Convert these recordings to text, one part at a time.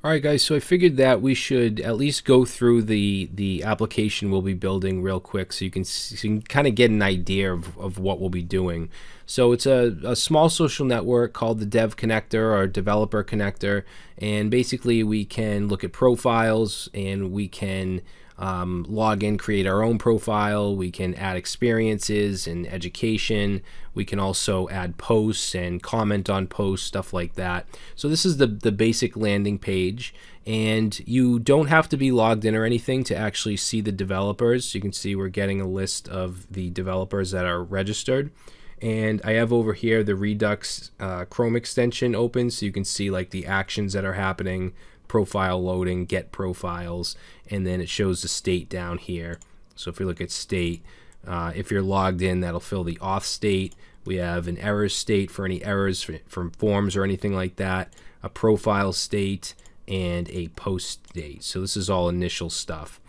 All right, guys, so I figured that we should at least go through the application we'll be building real quick so you can kind of get an idea of what we'll be doing. So it's a small social network called the Dev Connector or Developer Connector, and basically we can look at profiles and we can log in, create our own profile. We can add experiences and education. We can also add posts and comment on posts, stuff like that. So this is the basic landing page, and you don't have to be logged in or anything to actually see the developers. You can see we're getting a list of the developers that are registered. And I have over here the Redux Chrome extension open, so you can see like the actions that are happening, profile loading, get profiles, and then it shows the state down here. So if we look at state, if you're logged in, that'll fill the auth state. We have an errors state for any errors from forms or anything like that, a profile state, and a post state. So this is all initial stuff.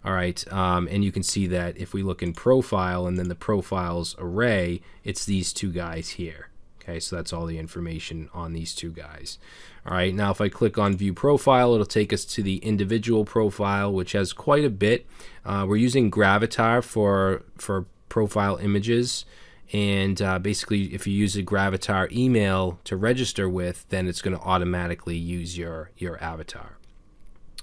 All right, and you can see that if we look in profile and then the profiles array, it's these two guys here. Okay, so that's all the information on these two guys. All right, now if I click on view profile, it'll take us to the individual profile, which has quite a bit. We're using Gravatar for profile images, and basically if you use a Gravatar email to register with, then it's going to automatically use your avatar.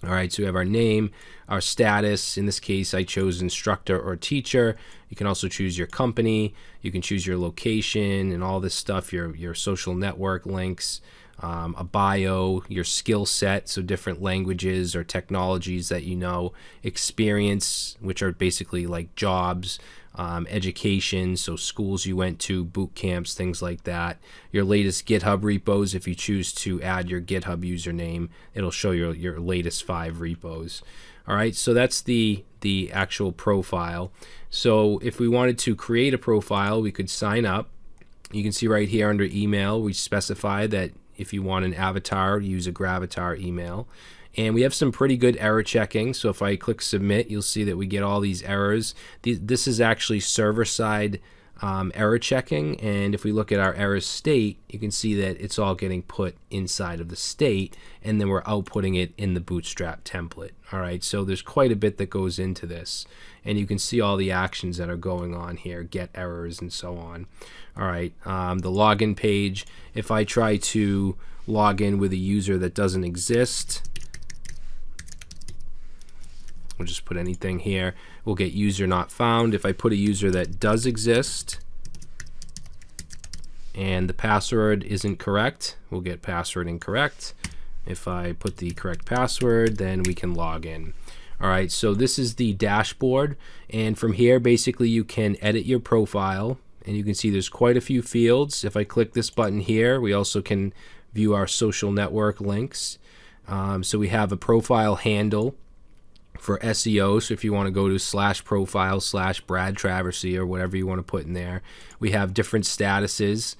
All right, so we have our name, our status. In this case, I chose instructor or teacher. You can also choose your company. You can choose your location and all this stuff, your social network links, a bio, your skill set, so different languages or technologies that you know, experience, which are basically like jobs, education, so schools you went to, boot camps, things like that. Your latest GitHub repos, if you choose to add your GitHub username, it'll show your latest 5 repos. All right, so that's the actual profile. So if we wanted to create a profile, we could sign up. You can see right here under email, we specify that if you want an avatar, use a Gravatar email. And we have some pretty good error checking. So if I click submit, you'll see that we get all these errors. This is actually server-side error checking. And if we look at our error state, you can see that it's all getting put inside of the state, and then we're outputting it in the Bootstrap template. All right, so there's quite a bit that goes into this. And you can see all the actions that are going on here, get errors and so on. All right, the login page. If I try to log in with a user that doesn't exist, we'll just put anything here. We'll get user not found. If I put a user that does exist and the password isn't correct, we'll get password incorrect. If I put the correct password, then we can log in. All right, so this is the dashboard, and from here basically you can edit your profile, and you can see there's quite a few fields. If I click this button here, we also can view our social network links. So we have a profile handle for SEO, so if you want to go to /profile/Brad Traversy or whatever you want to put in there. We have different statuses,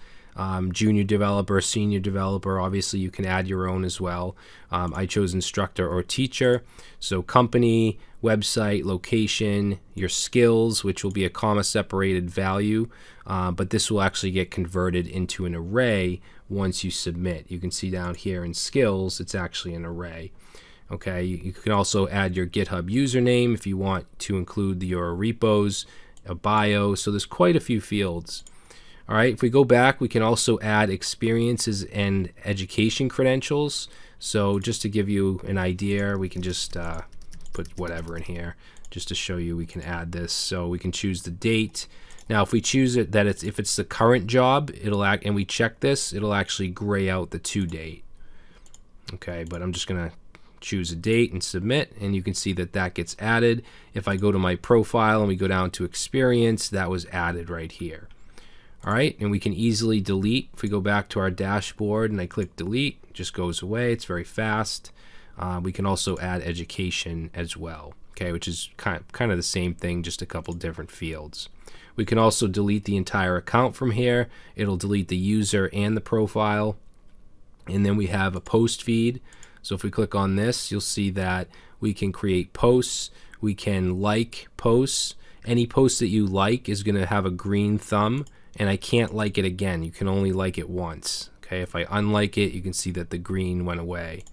junior developer, senior developer. Obviously you can add your own as well. I chose instructor or teacher. So company, website, location, your skills, which will be a comma separated value, but this will actually get converted into an array once you submit. You can see down here in skills, it's actually an array. Okay, you can also add your GitHub username if you want to include your repos, a bio. So there's quite a few fields. All right, if we go back, we can also add experiences and education credentials. So just to give you an idea, we can just put whatever in here just to show you we can add this. So we can choose the date. Now, if we choose it that if it's the current job, and we check this, it'll actually gray out the to date. Okay, but I'm just gonna choose a date and submit, and you can see that that gets added. If I go to my profile and we go down to experience, that was added right here. All right, and we can easily delete. If we go back to our dashboard and I click delete, it just goes away. It's very fast. We can also add education as well, okay, which is kind of the same thing, just a couple different fields. We can also delete the entire account from here. It'll delete the user and the profile. And then we have a post feed. So if we click on this, you'll see that we can create posts. We can like posts. Any post that you like is going to have a green thumb, and I can't like it again. You can only like it once. Okay, if I unlike it, you can see that the green went away.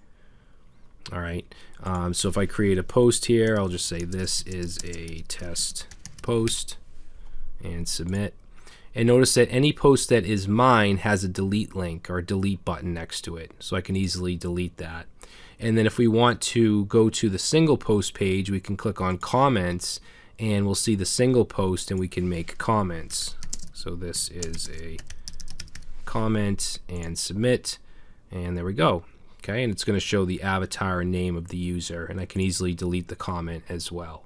All right. So if I create a post here, I'll just say this is a test post and submit. And notice that any post that is mine has a delete link or a delete button next to it. So I can easily delete that. And then if we want to go to the single post page, we can click on comments and we'll see the single post and we can make comments. So this is a comment and submit. And there we go. Okay, and it's going to show the avatar and name of the user, and I can easily delete the comment as well.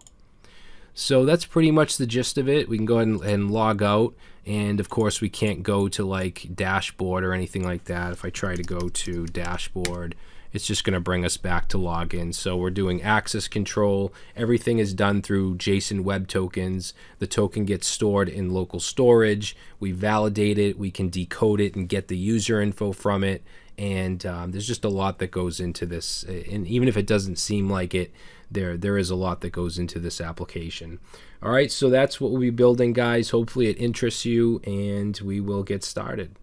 So that's pretty much the gist of it. We can go ahead and log out, and of course we can't go to like dashboard or anything like that. If I try to go to dashboard, it's just going to bring us back to login. So we're doing access control. Everything is done through JSON Web Tokens. The token gets stored in local storage. We validate it. We can decode it and get the user info from it. And there's just a lot that goes into this. And even if it doesn't seem like it, there is a lot that goes into this application. All right, so that's what we'll be building, guys. Hopefully it interests you, and we will get started.